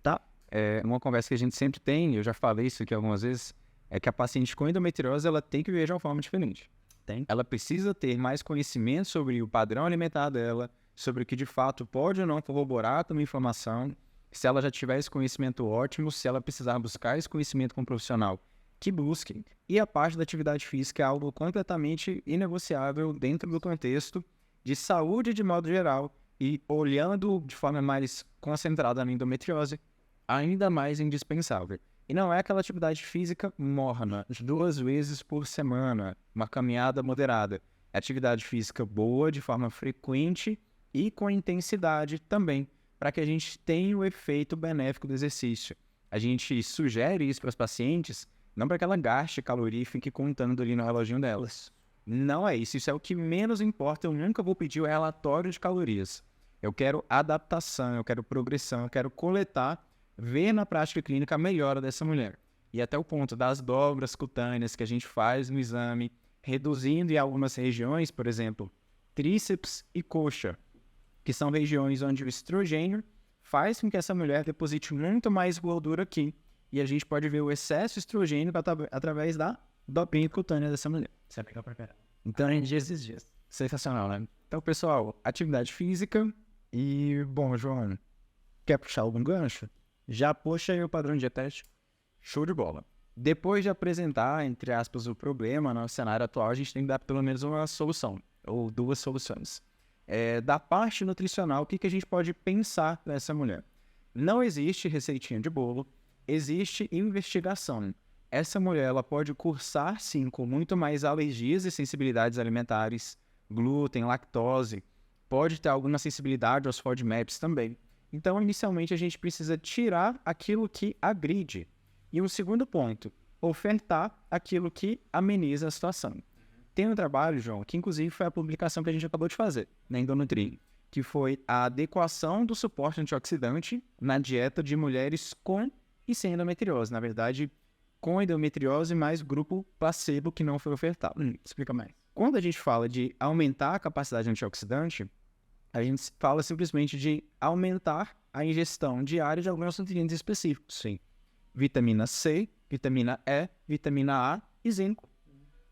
[SPEAKER 1] Tá?
[SPEAKER 2] É uma conversa que a gente sempre tem, eu já falei isso aqui algumas vezes, é que a paciente com endometriose, ela tem que viver de uma forma diferente. Ela precisa ter mais conhecimento sobre o padrão alimentar dela, sobre o que de fato pode ou não corroborar com uma inflamação. Se ela já tiver esse conhecimento ótimo, se ela precisar buscar esse conhecimento com um profissional, que busquem. E a parte da atividade física é algo completamente inegociável dentro do contexto de saúde de modo geral e olhando de forma mais concentrada na endometriose, ainda mais indispensável. E não é aquela atividade física morna, 2 vezes por semana, uma caminhada moderada. É atividade física boa, de forma frequente e com intensidade também, para que a gente tenha o efeito benéfico do exercício. A gente sugere isso para os pacientes, não para que ela gaste caloria e fique contando ali no reloginho delas. Não é isso, isso é o que menos importa. Eu nunca vou pedir o relatório de calorias. Eu quero adaptação, eu quero progressão, eu quero coletar, ver na prática clínica a melhora dessa mulher. E até o ponto das dobras cutâneas que a gente faz no exame, reduzindo em algumas regiões, por exemplo, tríceps e coxa, que são regiões onde o estrogênio faz com que essa mulher deposite muito mais gordura aqui. E a gente pode ver o excesso de estrogênio através da dobrinha cutânea dessa mulher.
[SPEAKER 1] Isso é legal pra caramba.
[SPEAKER 2] Então, esses dias. Sensacional, né? Então, pessoal, atividade física e... Bom, João, quer puxar algum gancho?
[SPEAKER 1] Já puxa aí o padrão dietético.
[SPEAKER 2] Show de bola. Depois de apresentar, entre aspas, o problema no cenário atual, a gente tem que dar pelo menos uma solução, ou 2 soluções. Da parte nutricional, o que a gente pode pensar nessa mulher? Não existe receitinha de bolo, existe investigação. Essa mulher ela pode cursar, sim, com muito mais alergias e sensibilidades alimentares, glúten, lactose, pode ter alguma sensibilidade aos FODMAPs também. Então, inicialmente, a gente precisa tirar aquilo que agride. E um segundo ponto, ofertar aquilo que ameniza a situação. Tem um trabalho, João, que inclusive foi a publicação que a gente acabou de fazer na Endonutri, que foi a adequação do suporte antioxidante na dieta de mulheres com e sem endometriose. Na verdade, com endometriose mais grupo placebo que não foi ofertado.
[SPEAKER 1] Explica mais.
[SPEAKER 2] Quando a gente fala de aumentar a capacidade antioxidante, A gente fala simplesmente de aumentar a ingestão diária de alguns nutrientes específicos. Sim. Vitamina C, vitamina E, vitamina A e zinco.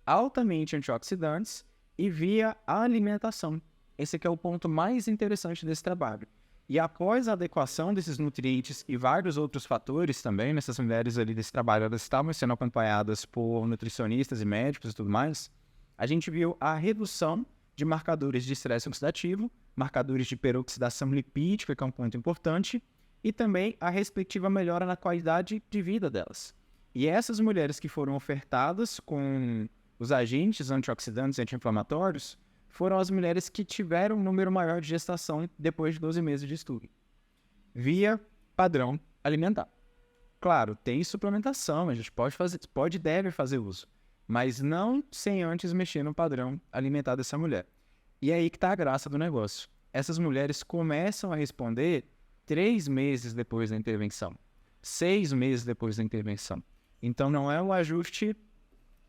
[SPEAKER 2] Altamente antioxidantes e via alimentação. Esse aqui é o ponto mais interessante desse trabalho. E após a adequação desses nutrientes e vários outros fatores também, nessas mulheres ali desse trabalho, elas estavam sendo acompanhadas por nutricionistas e médicos e tudo mais, a gente viu a redução de marcadores de estresse oxidativo, marcadores de peroxidação lipídica, que é um ponto importante, e também a respectiva melhora na qualidade de vida delas. E essas mulheres que foram ofertadas com os agentes antioxidantes e anti-inflamatórios foram as mulheres que tiveram um número maior de gestação depois de 12 meses de estudo, via padrão alimentar. Claro, tem suplementação, a gente pode e deve fazer uso, mas não sem antes mexer no padrão alimentar dessa mulher. E é aí que está a graça do negócio. Essas mulheres começam a responder 3 meses depois da intervenção, 6 meses depois da intervenção. Então não é um ajuste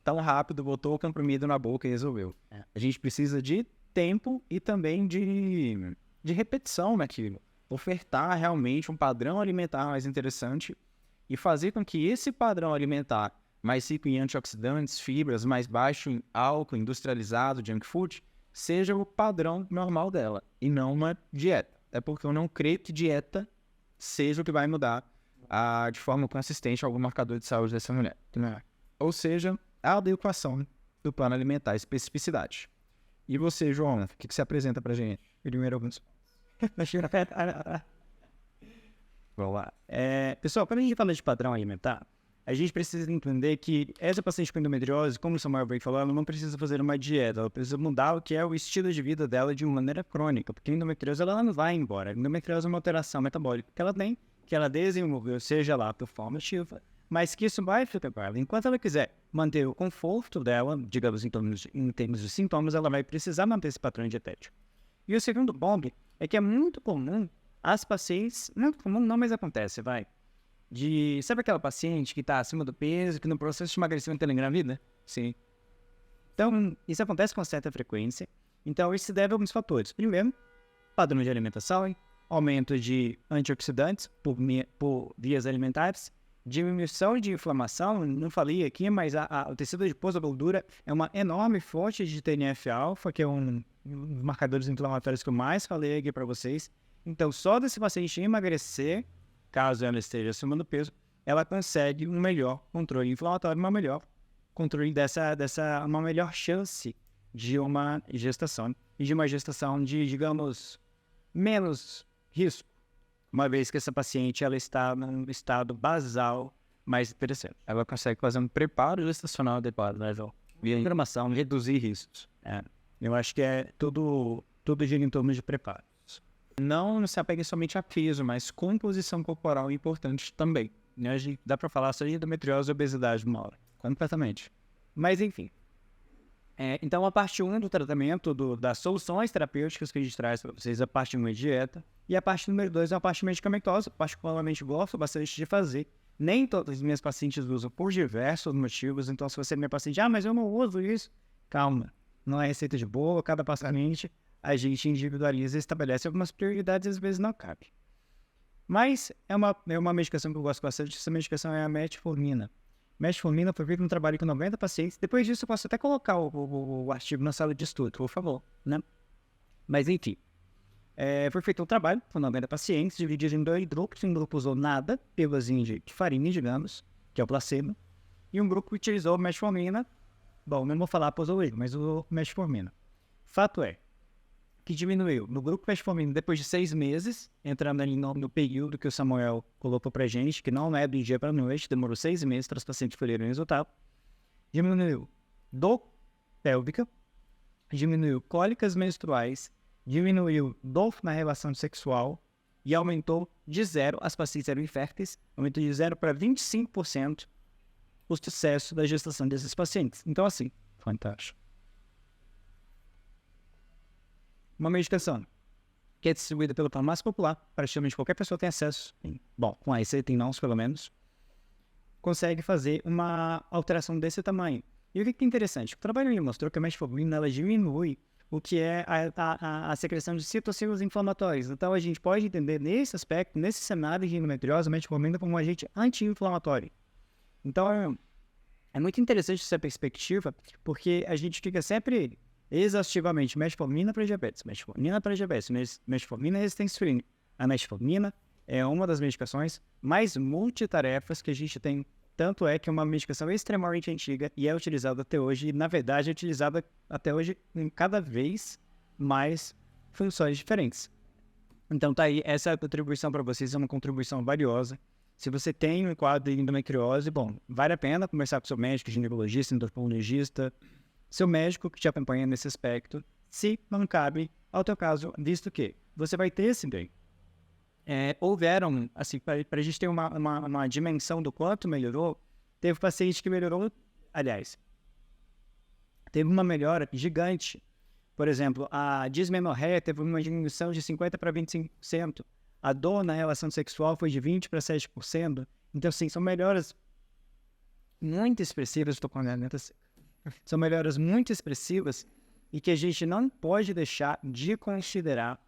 [SPEAKER 2] tão rápido, botou o comprimido na boca e resolveu. A gente precisa de tempo e também de repetição naquilo. Ofertar realmente um padrão alimentar mais interessante e fazer com que esse padrão alimentar mais rico em antioxidantes, fibras, mais baixo em álcool, industrializado, junk food, seja o padrão normal dela e não uma dieta. É porque eu não creio que dieta seja o que vai mudar de forma consistente algum marcador de saúde dessa mulher. Ou seja, a adequação do plano alimentar, especificidade. E você, João, o que você apresenta pra gente? Primeiro alguns.
[SPEAKER 1] Vamos lá. Pessoal, quando a gente fala de padrão alimentar, a gente precisa entender que essa paciente com endometriose, como o Samuel veio falando, ela não precisa fazer uma dieta, ela precisa mudar o que é o estilo de vida dela de uma maneira crônica, porque a endometriose ela não vai embora. A endometriose é uma alteração metabólica que ela tem, que ela desenvolveu, seja lá por forma ativa, mas que isso vai ficar com ela. Enquanto ela quiser manter o conforto dela, digamos em termos de sintomas, ela vai precisar manter esse padrão dietético. E o segundo ponto é que é muito comum as pacientes, muito comum não, mas acontece, sabe aquela paciente que está acima do peso, que no processo de emagrecimento ela engravida? Sim. Então, isso acontece com certa frequência. Então, isso se deve a alguns fatores. Primeiro, padrão de alimentação, aumento de antioxidantes por vias alimentares, diminuição de inflamação, não falei aqui, mas o tecido adiposo, a gordura, é uma enorme fonte de TNF-alfa, que é um dos marcadores inflamatórios que eu mais falei aqui para vocês. Então, só desse paciente emagrecer, caso ela esteja acima do peso, ela consegue um melhor controle inflamatório, uma melhor controle uma melhor chance de uma gestação, e de uma gestação de, digamos, menos risco, uma vez que essa paciente ela está num estado basal mais interessante.
[SPEAKER 2] Ela consegue fazer um preparo gestacional adequado, né, João?
[SPEAKER 1] Via programação, reduzir riscos. Eu acho que tudo gira em torno de preparo.
[SPEAKER 2] Não se apegue somente a peso, mas composição corporal é importante também.
[SPEAKER 1] Dá para falar só de endometriose e obesidade uma hora.
[SPEAKER 2] Completamente.
[SPEAKER 1] Mas, enfim. Então, a parte 1 do tratamento, das soluções terapêuticas que a gente traz para vocês, a parte 1 é dieta. E a parte número 2 é a parte medicamentosa. Particularmente gosto bastante de fazer. Nem todas as minhas pacientes usam por diversos motivos. Então, se você é minha paciente, mas eu não uso isso. Calma. Não é receita de bolo, cada paciente a gente individualiza e estabelece algumas prioridades, às vezes não cabe. Mas é uma medicação que eu gosto bastante, essa medicação é a metformina. Metformina foi feito um trabalho com 90 pacientes, depois disso eu posso até colocar o artigo na sala de estudo, por favor, né? Mas enfim, foi feito um trabalho com 90 pacientes, dividido em 2 grupos, um grupo usou nada, pílulazinha de farinha, digamos, que é o placebo, e um grupo que utilizou metformina, bom, não vou falar posologia, mas o metformina. Fato é, que diminuiu no grupo metformina depois de 6 meses, entrando ali no período que o Samuel colocou pra gente, que não é do dia para noite, demorou 6 meses para os pacientes colherem o resultado. Diminuiu dor pélvica, diminuiu cólicas menstruais, diminuiu dor na relação sexual e aumentou de 0, as pacientes eram inférteis, aumentou de 0 para 25% o sucesso da gestação desses pacientes. Então, assim, fantástico. Uma medicação que é distribuída pela farmácia popular, praticamente qualquer pessoa tem acesso, bom, com a receita em mãos pelo menos, consegue fazer uma alteração desse tamanho. E o que é interessante? O trabalho mostrou que a metformina ela diminui o que é a secreção de citocinas inflamatórias. Então, a gente pode entender nesse aspecto, nesse cenário de endometriose, a metformina como um agente anti-inflamatório. Então, é muito interessante essa perspectiva, porque a gente fica sempre exaustivamente metformina para diabetes, metformina resistência insulínica. A metformina é uma das medicações mais multitarefas que a gente tem. Tanto é que é uma medicação extremamente antiga e é utilizada até hoje, e na verdade é utilizada até hoje em cada vez mais funções diferentes. Então tá aí, essa é a contribuição para vocês, é uma contribuição valiosa. Se você tem um quadro de endometriose, bom, vale a pena conversar com seu médico, ginecologista, endocrinologista, seu médico que te acompanha nesse aspecto, se não cabe ao teu caso, visto que você vai ter esse bem. Houveram, assim, para a gente ter uma dimensão do quanto melhorou, teve paciente que melhorou, aliás, teve uma melhora gigante. Por exemplo, a dismenorreia teve uma diminuição de 50% para 25%. A dor na relação sexual foi de 20% para 7%. Então, sim, são melhoras muito expressivas, são melhoras muito expressivas e que a gente não pode deixar de considerar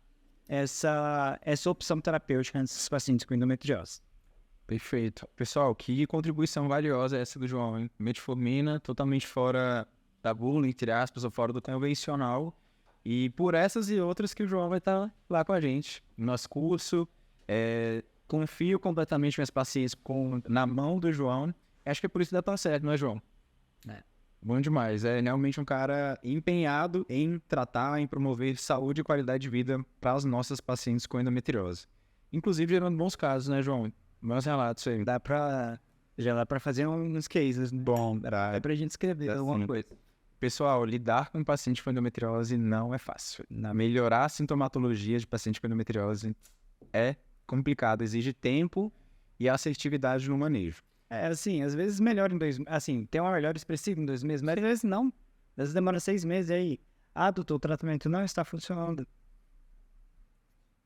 [SPEAKER 1] essa opção terapêutica nesses pacientes com endometriose.
[SPEAKER 2] Perfeito. Pessoal, que contribuição valiosa essa do João, hein? Metformina totalmente fora da bula, entre aspas, ou fora do convencional. E por essas e outras que o João vai estar lá com a gente no nosso curso. Confio completamente meus pacientes na mão do João. Acho que é por isso que dá tão certo, não é, João? Bom demais. É realmente um cara empenhado em tratar, em promover saúde e qualidade de vida para os nossos pacientes com endometriose. Inclusive gerando bons casos, né, João? Bons relatos aí.
[SPEAKER 1] Já dá para fazer uns cases.
[SPEAKER 2] Bom,
[SPEAKER 1] é para a gente escrever alguma coisa.
[SPEAKER 2] Pessoal, lidar com paciente com endometriose não é fácil. Melhorar a sintomatologia de paciente com endometriose é complicado, exige tempo e assertividade no manejo.
[SPEAKER 1] Assim, às vezes melhora em 2 meses, assim, tem uma melhora expressiva em 2 meses, mas às vezes não. Às vezes demora 6 meses e aí, doutor, o tratamento não está funcionando.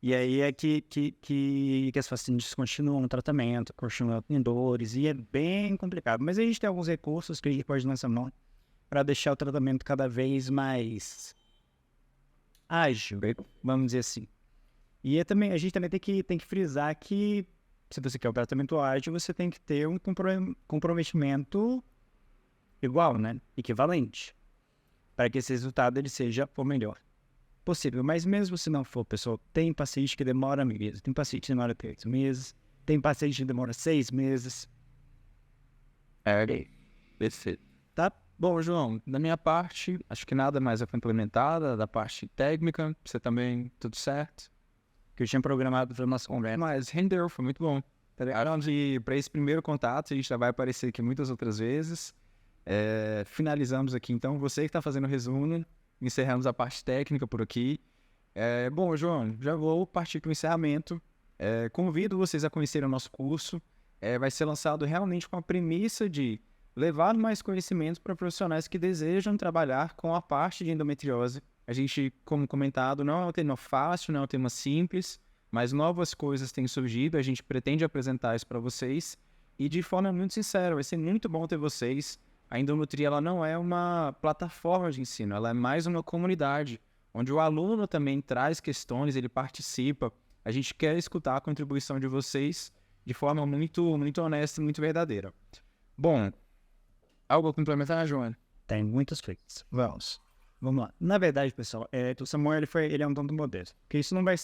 [SPEAKER 1] E aí é que as pacientes continuam o tratamento, continuam com dores, e é bem complicado. Mas a gente tem alguns recursos que a gente pode lançar mão para deixar o tratamento cada vez mais ágil, vamos dizer assim. E a gente também tem que frisar que se você quer um tratamento ágil, você tem que ter um comprometimento igual, né? Equivalente, para que esse resultado ele seja o melhor possível. Mas mesmo se não for, pessoal, tem paciente que demora meses, tem paciente que demora 3 meses, tem paciente que demora 6 meses.
[SPEAKER 2] Perfeito. Tá? Bom, João, da minha parte, acho que nada mais a complementar, da parte técnica, você também, tudo certo?
[SPEAKER 1] Que eu tinha programado para nossa conversa.
[SPEAKER 2] Mas rendeu, foi muito bom. Para esse primeiro contato, a gente já vai aparecer aqui muitas outras vezes. Finalizamos aqui, então, você que está fazendo o resumo, encerramos a parte técnica por aqui. Bom, João, já vou partir para o encerramento. Convido vocês a conhecerem o nosso curso. Vai ser lançado realmente com a premissa de levar mais conhecimento para profissionais que desejam trabalhar com a parte de endometriose. A gente, como comentado, não é um tema fácil, não é um tema simples, mas novas coisas têm surgido, a gente pretende apresentar isso para vocês e de forma muito sincera, vai ser muito bom ter vocês. A Endometria ela não é uma plataforma de ensino, ela é mais uma comunidade, onde o aluno também traz questões, ele participa. A gente quer escutar a contribuição de vocês de forma muito, muito honesta e muito verdadeira. Bom, algo a complementar, João?
[SPEAKER 1] Tem muitas coisas. Vamos lá. Na verdade, pessoal, o Samuel ele é um tanto modesto, porque isso não vai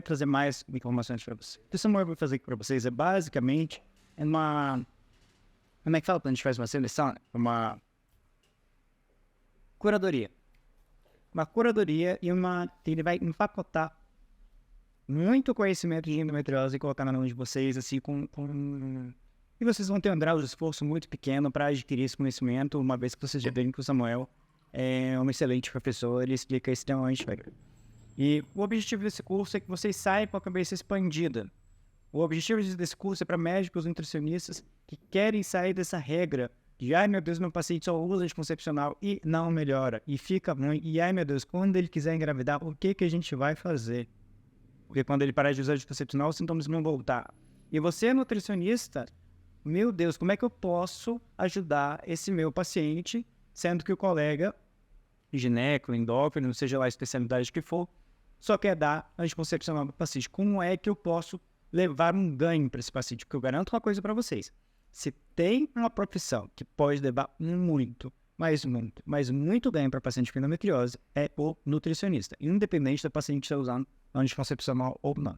[SPEAKER 1] trazer mais informações para vocês. O que o Samuel vai fazer aqui para vocês é basicamente como é que fala quando a gente faz uma seleção? Uma curadoria. Uma curadoria e ele vai empacotar muito conhecimento de endometriose e colocar na mão de vocês, assim, e vocês vão ter um grau de esforço muito pequeno para adquirir esse conhecimento, uma vez que vocês já veem que o Samuel é um excelente professor, ele explica extremamente bem. E o objetivo desse curso é que vocês saiam com a cabeça expandida. O objetivo desse curso é para médicos nutricionistas que querem sair dessa regra de ai meu Deus, meu paciente só usa anticoncepcional e não melhora, e fica ruim, e ai meu Deus, quando ele quiser engravidar, o que a gente vai fazer? Porque quando ele parar de usar anticoncepcional, os sintomas vão voltar. E você é nutricionista, meu Deus, como é que eu posso ajudar esse meu paciente, sendo que o colega gineco, endócrino, seja lá a especialidade que for, só quer dar anticoncepcional para o paciente. Como é que eu posso levar um ganho para esse paciente? Porque eu garanto uma coisa para vocês. Se tem uma profissão que pode levar muito ganho para paciente com endometriose, é o nutricionista, independente da paciente estar usando anticoncepcional ou não.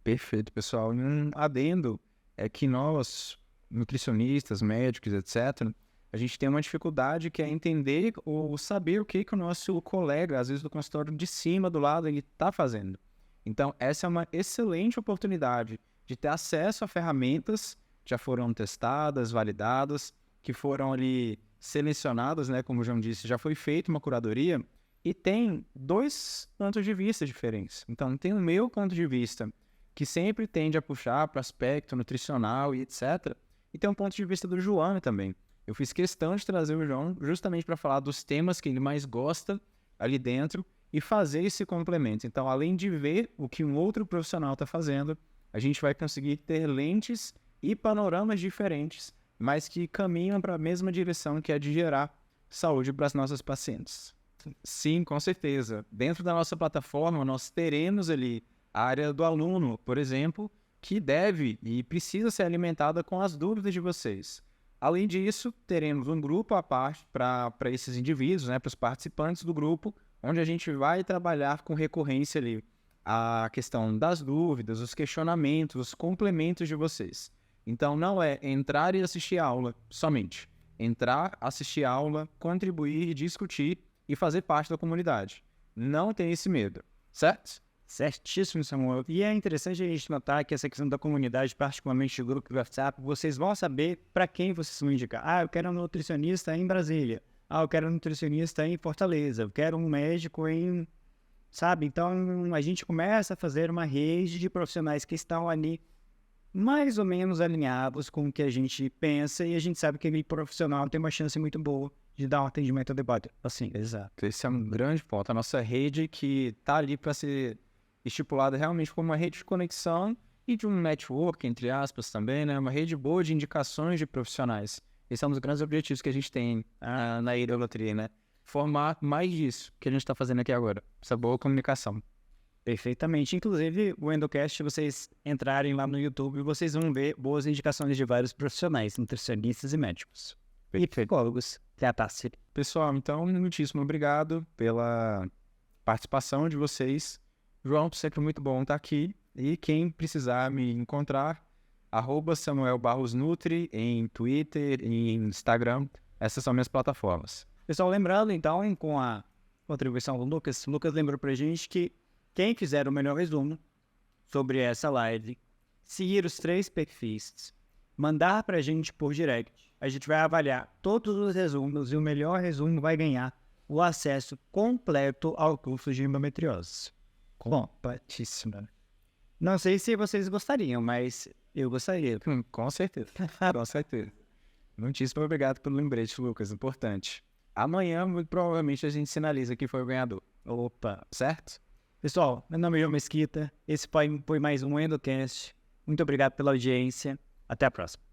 [SPEAKER 2] Perfeito, pessoal. Um adendo é que nós, nutricionistas, médicos, etc., a gente tem uma dificuldade que é entender ou saber o que o nosso colega, às vezes do consultório de cima, do lado, ele está fazendo. Então, essa é uma excelente oportunidade de ter acesso a ferramentas que já foram testadas, validadas, que foram ali selecionadas, né? Como o João disse, já foi feita uma curadoria e tem 2 pontos de vista diferentes. Então, tem o meu ponto de vista, que sempre tende a puxar para o aspecto nutricional e etc. E tem um ponto de vista do João também. Eu fiz questão de trazer o João justamente para falar dos temas que ele mais gosta ali dentro e fazer esse complemento. Então, além de ver o que um outro profissional está fazendo, a gente vai conseguir ter lentes e panoramas diferentes, mas que caminham para a mesma direção, que é de gerar saúde para as nossas pacientes. Sim, com certeza. Dentro da nossa plataforma, nós teremos ali a área do aluno, por exemplo, que deve e precisa ser alimentada com as dúvidas de vocês. Além disso, teremos um grupo à parte para esses indivíduos, né, para os participantes do grupo, onde a gente vai trabalhar com recorrência ali a questão das dúvidas, os questionamentos, os complementos de vocês. Então, não é entrar e assistir a aula somente. Entrar, assistir a aula, contribuir, discutir e fazer parte da comunidade. Não tem esse medo, certo?
[SPEAKER 1] Certíssimo, Samuel. E é interessante a gente notar que essa questão da comunidade, particularmente do grupo do WhatsApp, vocês vão saber para quem vocês vão indicar. Ah, eu quero um nutricionista em Brasília. Ah, eu quero um nutricionista em Fortaleza. Eu quero um médico em... Sabe? Então, a gente começa a fazer uma rede de profissionais que estão ali mais ou menos alinhados com o que a gente pensa e a gente sabe que aquele profissional tem uma chance muito boa de dar um atendimento adequado. Assim, exato.
[SPEAKER 2] Esse é um grande ponto. A nossa rede que está ali para ser estipulada realmente como uma rede de conexão e de um network, entre aspas, também, né? Uma rede boa de indicações de profissionais. Esse é um dos grandes objetivos que a gente tem na Idolatria, né? Formar mais disso que a gente está fazendo aqui agora. Essa boa comunicação.
[SPEAKER 1] Perfeitamente. Inclusive, o Endocast, se vocês entrarem lá no YouTube, vocês vão ver boas indicações de vários profissionais, nutricionistas e médicos. E psicólogos.
[SPEAKER 2] Pessoal, então, muitíssimo obrigado pela participação de vocês. João, sempre muito bom estar aqui. E quem precisar me encontrar, @SamuelBarrosNutri em Twitter e Instagram. Essas são minhas plataformas.
[SPEAKER 1] Pessoal, lembrando então, com a contribuição do Lucas, o Lucas lembrou pra gente que quem fizer o melhor resumo sobre essa live, seguir os 3 perfis, mandar pra gente por direct, a gente vai avaliar todos os resumos e o melhor resumo vai ganhar o acesso completo ao curso de endometriose. Completíssimo. Não sei se vocês gostariam, mas eu gostaria.
[SPEAKER 2] Com certeza. Com certeza. Muitíssimo obrigado pelo lembrete, Lucas. Importante. Amanhã, muito provavelmente, a gente sinaliza quem foi o ganhador.
[SPEAKER 1] Opa.
[SPEAKER 2] Certo?
[SPEAKER 1] Pessoal, meu nome é João Mesquita. Esse foi mais um Endocast. Muito obrigado pela audiência. Até a próxima.